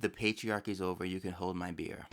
The patriarchy's over, you can hold my beer.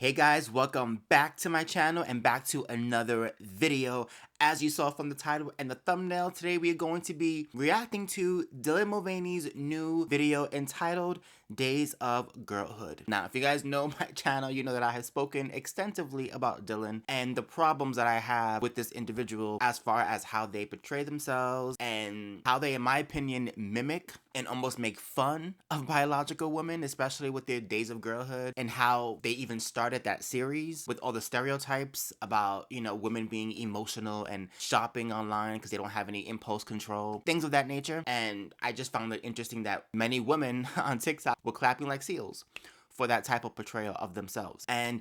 Hey guys, welcome back to my channel and back to another video. As you saw from the title and the thumbnail, today we are going to be reacting to Dylan Mulvaney's new video entitled Days of Girlhood. Now, if you guys know my channel, you know that I have spoken extensively about Dylan and the problems that I have with this individual as far as how they portray themselves and how they, in my opinion, mimic and almost make fun of biological women, especially with their Days of Girlhood, and how they even started that series with all the stereotypes about, you know, women being emotional and shopping online because they don't have any impulse control, things of that nature. And I just found it interesting that many women on TikTok were clapping like seals for that type of portrayal of themselves. And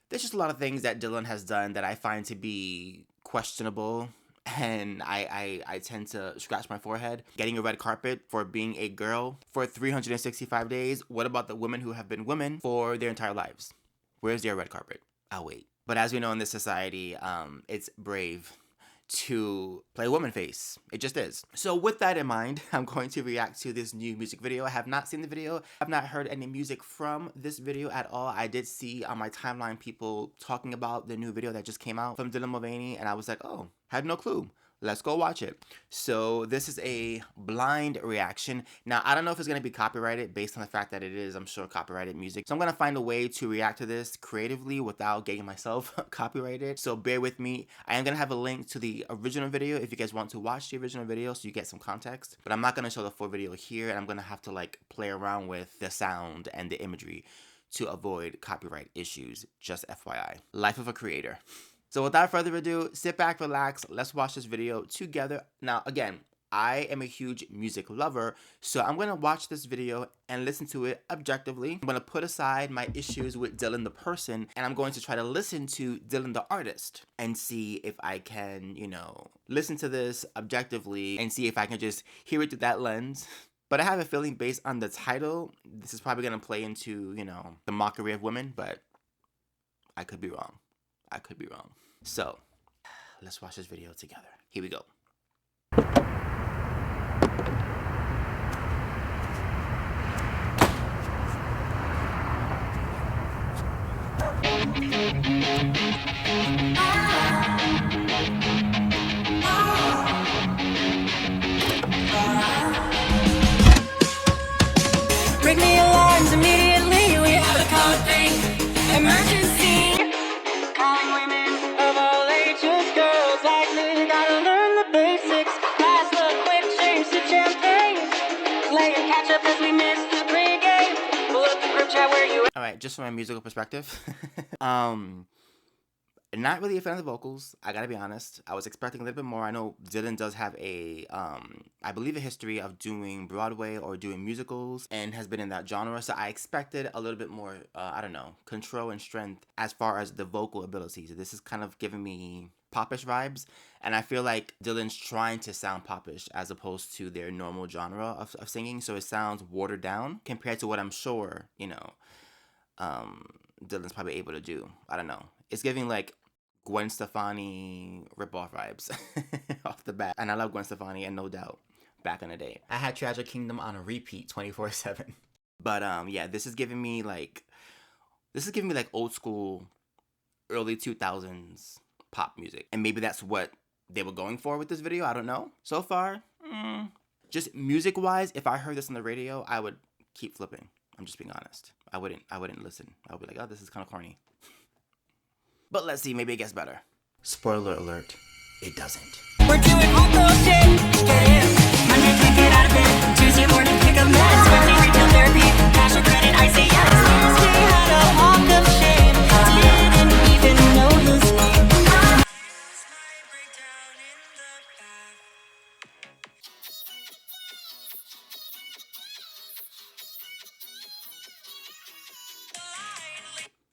there's just a lot of things that Dylan has done that I find to be questionable. And I tend to scratch my forehead. Getting a red carpet for being a girl for 365 days. What about the women who have been women for their entire lives? Where's their red carpet? I'll wait. But as we know in this society, it's brave to play woman face. It just is. So with that in mind, I'm going to react to this new music video. I have not seen the video. I've not heard any music from this video at all. I did see on my timeline people talking about the new video that just came out from Dylan Mulvaney, and I was like, oh, had no clue. Let's go watch it. So this is a blind reaction. Now, I don't know if it's going to be copyrighted based on the fact that it is, I'm sure, copyrighted music. So I'm going to find a way to react to this creatively without getting myself copyrighted. So bear with me. I am going to have a link to the original video if you guys want to watch the original video so you get some context. But I'm not going to show the full video here, and I'm going to have to like play around with the sound and the imagery to avoid copyright issues. Just FYI. Life of a creator. So without further ado, sit back, relax, let's watch this video together. Now, again, I am a huge music lover, so I'm going to watch this video and listen to it objectively. I'm going to put aside my issues with Dylan the person, and I'm going to try to listen to Dylan the artist and see if I can, you know, listen to this objectively and see if I can just hear it through that lens. But I have a feeling based on the title, this is probably going to play into, you know, the mockery of women, but I could be wrong. I could be wrong. So, let's watch this video together. Here we go. Break me alarms immediately. We have a code thing. Emergency. Calling women of all ages, girls like me. Gotta learn the basics. Last look, quick change to champagne. Play and catch up as we miss the pregame. Pull up the group chat where you. All right, just from a musical perspective, not really a fan of the vocals. I gotta be honest. I was expecting a little bit more. I know Dylan does have a, I believe, a history of doing Broadway or doing musicals and has been in that genre. So I expected a little bit more, I don't know, control and strength as far as the vocal abilities. This is kind of giving me popish vibes, and I feel like Dylan's trying to sound popish as opposed to their normal genre of singing. So it sounds watered down compared to what I'm sure, you know, Dylan's probably able to do. I don't know. It's giving like Gwen Stefani ripoff vibes off the bat. And I love Gwen Stefani, and no doubt, back in the day. I had Tragic Kingdom on a repeat 24/7. But yeah, this is giving me like old school, early 2000s pop music. And maybe that's what they were going for with this video. I don't know. So far, just music-wise, if I heard this on the radio, I would keep flipping. I'm just being honest. I wouldn't listen. I would be like, oh, this is kind of corny. But let's see, maybe it gets better. Spoiler alert, it doesn't. We're doing hot girl shit. Get in. Monday, can't get out of bed. Tuesday morning, pick up meds. Wednesday, retail therapy. Cash or credit, I say yes. Thursday, had a hawk of shame. Didn't even know his name.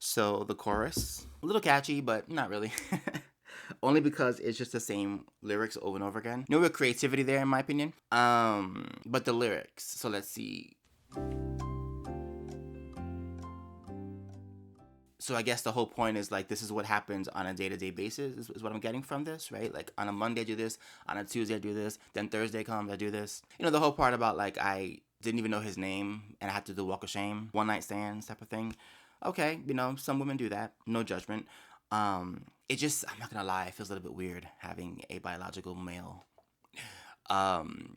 So the chorus, a little catchy, but not really. Only because it's just the same lyrics over and over again. No real creativity there, in my opinion. But the lyrics. So let's see. So I guess the whole point is like, this is what happens on a day-to-day basis is what I'm getting from this, right? Like on a Monday I do this, on a Tuesday I do this, then Thursday comes I do this. You know, the whole part about like I didn't even know his name and I had to do the walk of shame, one night stands type of thing. Okay, you know, some women do that, no judgment. It just, I'm not gonna lie, it feels a little bit weird having a biological male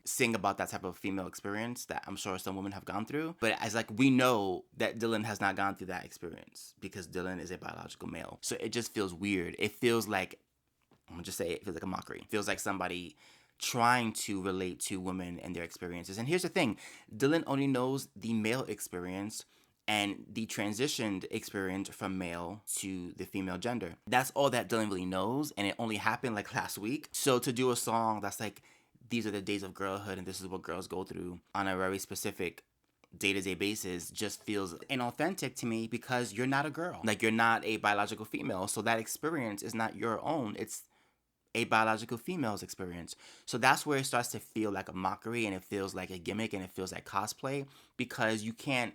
sing about that type of female experience that I'm sure some women have gone through. But as like, we know that Dylan has not gone through that experience because Dylan is a biological male. So it just feels weird. It feels like, I'm gonna just say it feels like a mockery. It feels like somebody trying to relate to women and their experiences. And here's the thing, Dylan only knows the male experience and the transitioned experience from male to the female gender. That's all that Dylan really knows, and it only happened like last week. So to do a song that's like, these are the days of girlhood and this is what girls go through on a very specific day-to-day basis just feels inauthentic to me because you're not a girl. Like, you're not a biological female, so that experience is not your own. It's a biological female's experience. So that's where it starts to feel like a mockery, and it feels like a gimmick, and it feels like cosplay, because you can't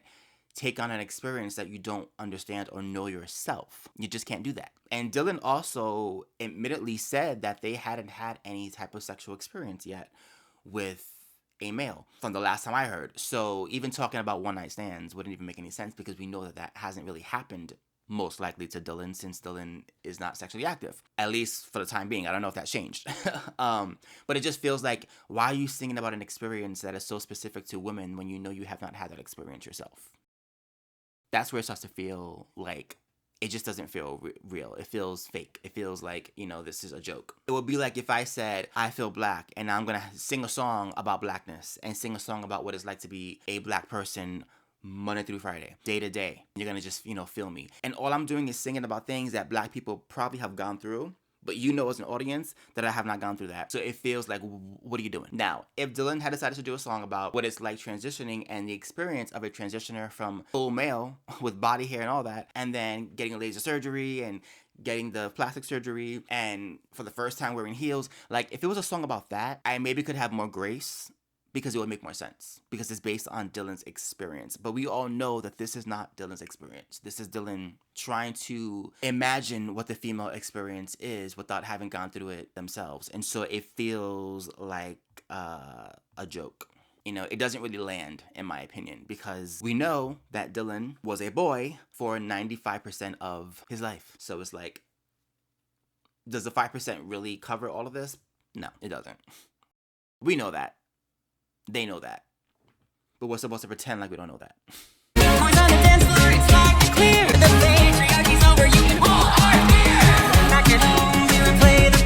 take on an experience that you don't understand or know yourself. You just can't do that. And Dylan also admittedly said that they hadn't had any type of sexual experience yet with a male from the last time I heard. So even talking about one night stands wouldn't even make any sense because we know that that hasn't really happened most likely to Dylan, since Dylan is not sexually active, at least for the time being. I don't know if that's changed. But it just feels like, why are you singing about an experience that is so specific to women when you know you have not had that experience yourself? That's where it starts to feel like it just doesn't feel real. It feels fake. It feels like, you know, this is a joke. It would be like if I said, I feel black, and I'm going to sing a song about blackness and sing a song about what it's like to be a black person Monday through Friday, day to day. You're going to just, you know, feel me. And all I'm doing is singing about things that black people probably have gone through, but you know as an audience that I have not gone through that. So it feels like, what are you doing? Now, if Dylan had decided to do a song about what it's like transitioning and the experience of a transitioner from full male with body hair and all that, and then getting laser surgery and getting the plastic surgery and for the first time wearing heels, like if it was a song about that, I maybe could have more grace, because it would make more sense, because it's based on Dylan's experience. But we all know that this is not Dylan's experience. This is Dylan trying to imagine what the female experience is without having gone through it themselves. And so it feels like a joke. You know, it doesn't really land, in my opinion, because we know that Dylan was a boy for 95% of his life. So it's like, does the 5% really cover all of this? No, it doesn't. We know that. They know that. But we're supposed to pretend like we don't know that. Boys on the dance floor, it's like it's clear. The patriarchy's over, you can hold our beer. Back at home, we would play the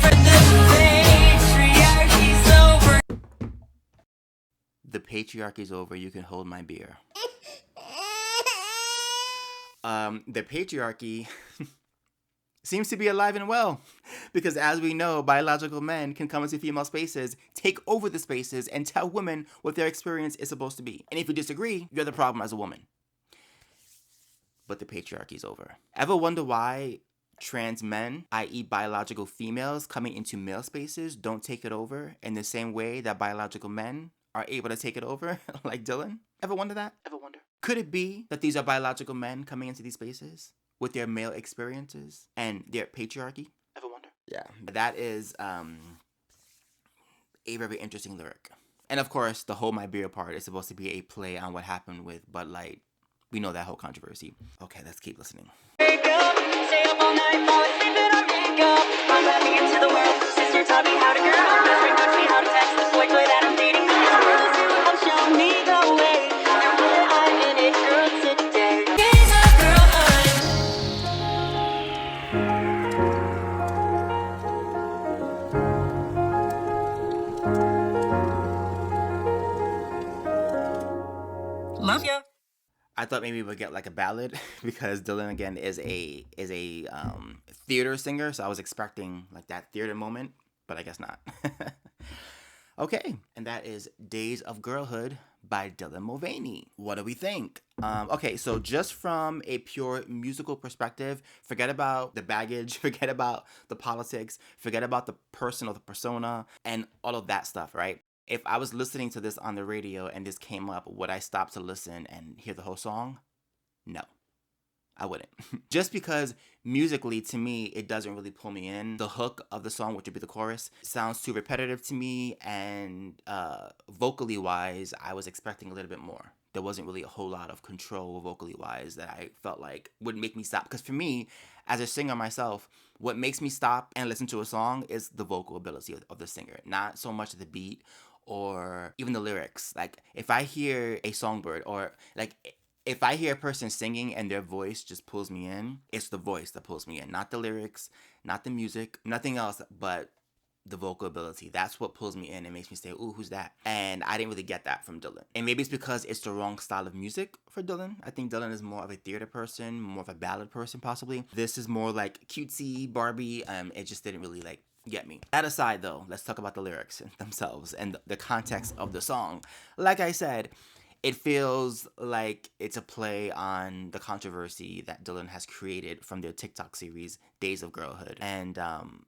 patriarchy's over. The patriarchy's over, you can hold my beer. The patriarchy seems to be alive and well, because as we know, biological men can come into female spaces, take over the spaces, and tell women what their experience is supposed to be. And if you disagree, you're the problem as a woman. But the patriarchy's over. Ever wonder why trans men, i.e. biological females, coming into male spaces don't take it over in the same way that biological men are able to take it over, like Dylan? Ever wonder that? Ever wonder? Could it be that these are biological men coming into these spaces with their male experiences and their patriarchy? Ever wonder? Yeah, that is a very interesting lyric. And of course, the hold my beer part is supposed to be a play on what happened with Bud Light. We know that whole controversy. Okay, let's keep listening. Wake up, stay up all night, fall asleep in our makeup. I'm letting into the world. Sister taught me how to girl. Best friend taught me how to text. The boy that I'm dating. These girls who have shown me the way. And when I'm in it, girl, today. Days of girlhood. Love ya. I thought maybe we'd get like a ballad because Dylan again is a theater singer, so I was expecting like that theater moment, but I guess not. Okay, and that is Days of Girlhood by Dylan Mulvaney. What do we think? Okay, so just from a pure musical perspective, forget about the baggage, forget about the politics, forget about the person or the persona, and all of that stuff, right? If I was listening to this on the radio and this came up, would I stop to listen and hear the whole song? No. I wouldn't. Just because musically, to me, it doesn't really pull me in. The hook of the song, which would be the chorus, sounds too repetitive to me, and vocally wise, I was expecting a little bit more. There wasn't really a whole lot of control vocally wise that I felt like would make me stop. Because for me, as a singer myself, what makes me stop and listen to a song is the vocal ability of the singer, not so much the beat or even the lyrics. Like, if I hear a songbird, or like if I hear a person singing and their voice just pulls me in, it's the voice that pulls me in, not the lyrics, not the music, nothing else but the vocal ability. That's what pulls me in and makes me say, ooh, who's that? And I didn't really get that from Dylan. And maybe it's because it's the wrong style of music for Dylan. I think Dylan is more of a theater person, more of a ballad person possibly. This is more like cutesy, Barbie. It just didn't really like get me. That aside though, let's talk about the lyrics themselves and the context of the song. Like I said, it feels like it's a play on the controversy that Dylan has created from their TikTok series, Days of Girlhood, and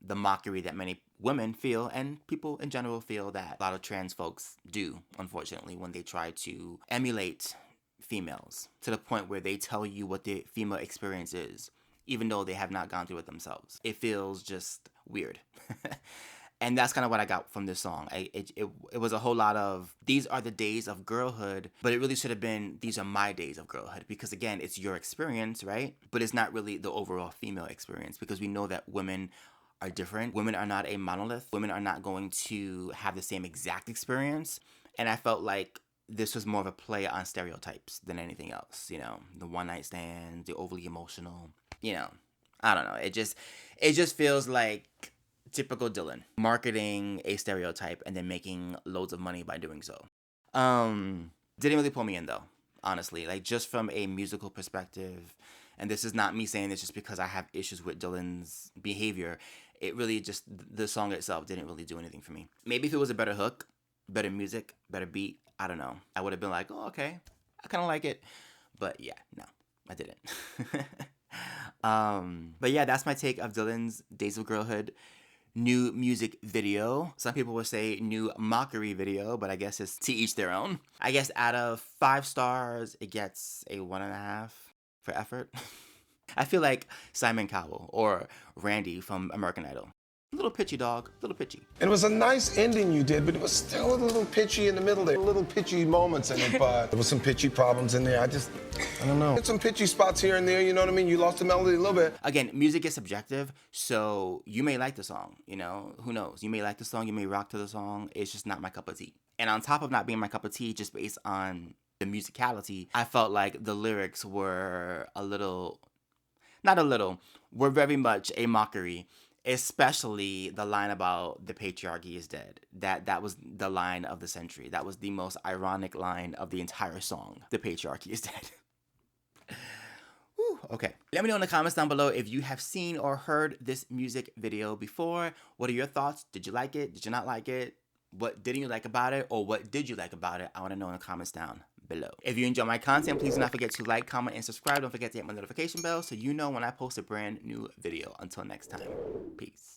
the mockery that many women feel, and people in general feel, that a lot of trans folks do, unfortunately, when they try to emulate females to the point where they tell you what the female experience is, even though they have not gone through it themselves. It feels just weird. And that's kind of what I got from this song. It was a whole lot of, these are the days of girlhood, but it really should have been, these are my days of girlhood. Because again, it's your experience, right? But it's not really the overall female experience, because we know that women are different. Women are not a monolith. Women are not going to have the same exact experience. And I felt like this was more of a play on stereotypes than anything else. You know, the one night stands, the overly emotional, you know, I don't know. It just feels like typical Dylan, marketing a stereotype and then making loads of money by doing so. Didn't really pull me in though, honestly. Like, just from a musical perspective, and this is not me saying this just because I have issues with Dylan's behavior. It really just, the song itself didn't really do anything for me. Maybe if it was a better hook, better music, better beat, I don't know, I would have been like, oh, okay, I kind of like it. But yeah, no, I didn't. But yeah, that's my take of Dylan's Days of Girlhood new music video. Some people would say new mockery video, but I guess it's to each their own. I guess out of 5 stars, it gets a 1.5 for effort. I feel like Simon Cowell or Randy from American Idol. A little pitchy, dog, a little pitchy. It was a nice ending you did, but it was still a little pitchy in the middle there. Little pitchy moments in it, but there was some pitchy problems in there. I don't know. Some pitchy spots here and there, you know what I mean? You lost the melody a little bit. Again, music is subjective, so you may like the song, you know? Who knows? You may like the song, you may rock to the song. It's just not my cup of tea. And on top of not being my cup of tea, just based on the musicality, I felt like the lyrics were were very much a mockery. Especially the line about the patriarchy is dead. That was the line of the century. That was the most ironic line of the entire song. The patriarchy is dead. Whew, okay. Let me know in the comments down below if you have seen or heard this music video before. What are your thoughts? Did you like it? Did you not like it? What didn't you like about it? Or what did you like about it? I want to know in the comments down below. If you enjoy my content, please do not forget to like, comment, and subscribe. Don't forget to hit my notification bell so you know when I post a brand new video. Until next time, peace.